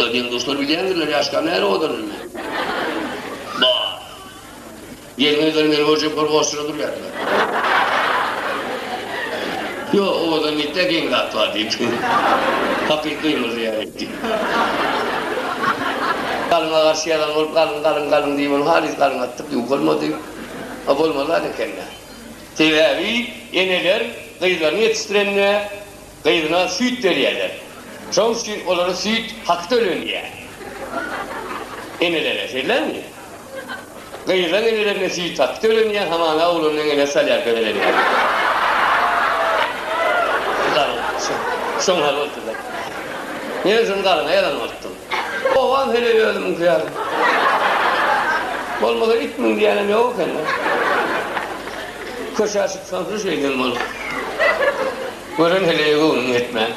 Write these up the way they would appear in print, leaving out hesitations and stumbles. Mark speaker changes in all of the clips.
Speaker 1: Ödün dostlar bilendirler, yaşkan nere odanır mı? Bah! Gelmezler beni borcuk var, boşuna dur yerler. Yo, o da mitte gengat var deyip. Hakikiyimiz ziyaretti. Kalına karşı yalan olup kalın deyip onu halis kalın attık, yok olmadı. Ab olmalı hadi kendine. Sebebi, eneler kıyılarını yetiştirenine kıyılarına süt veriyorlar. Çok süt, onlara süt hakta ölünüyor. Enelere şeyler mi? Kıyılan enelerine süt hakta ölünüyor, hamana oğlunun enele salyer köleleniyor. Son hal oldular. Nereden kalına yalan oldu. Oğlan hele öldüm kıyarım. Olmadan itmin diyelim yok kendine. Köşe açıp sanırı şeyden olur. Gören hele yoğunun etme.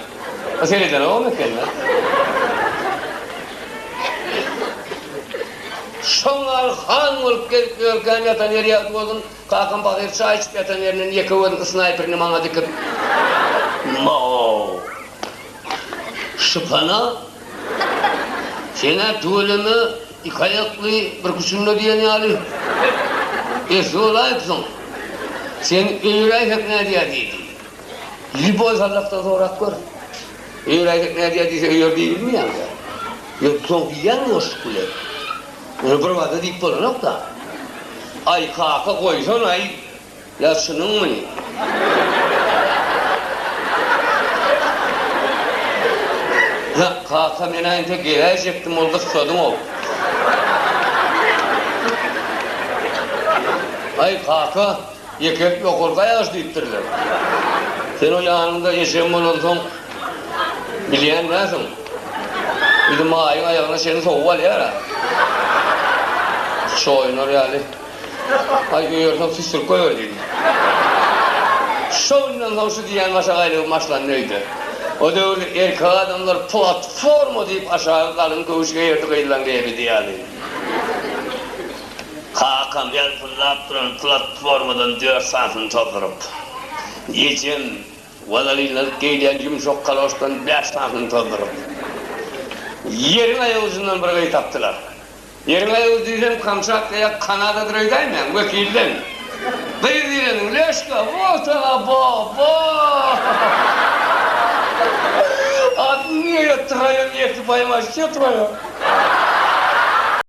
Speaker 1: Aseleden olmak kendine. Şonlar han olup gelip görken yatan yeri yatıp oldun. Kalkan bakır çay içip yatan yerinin yıkıvadın sniperini bana dikip. Mao! Şıpana! Sena tuğulemi iki ayaklı bir kuşunla diyen yali. Esi olayıpsın. Sen öğreyecek ne diye dedi. Liboz Allah'tan zorak gör. Öğreyecek ne diye diyse öğür değil mi yani? Yok son bilen yok kule. Onu bırvada deyip bana nokta. Ay kaka koysan ay. Yaşının mı? Ya kaka ben aynı tek gelecektim oldu susadım ol. Ay kaka. Yekep yok orada yaz deyiptirler. Sen o yanında yaşayan olursan bileyen nesin? Bir de mağayın ayağına senin soğuk var ya. Şoyunur yani. Ay görüyorsan süsür koyuyor dedi. Şoyundan sonra şu diyen aşağıyla maçlar neydi? O da öyle erkek adamlar platformu deyip aşağı kalın kövüşke yerdi kıyılan diyebildi yani. Hakan bir fırlap duran platformadan 4 santim toplurup geçen vadalıyla geyleyen yumuşak kaloştan 5 santim toplurup yerin ayağızından bir gayı taptılar. Yerin ayağız diyeceğim kamçak veya Kanada'dır öydeyim ben vekilden. Gayı diyelim leşka votana baba. Adı niye yatırayım yekti payım aşık yatırayım.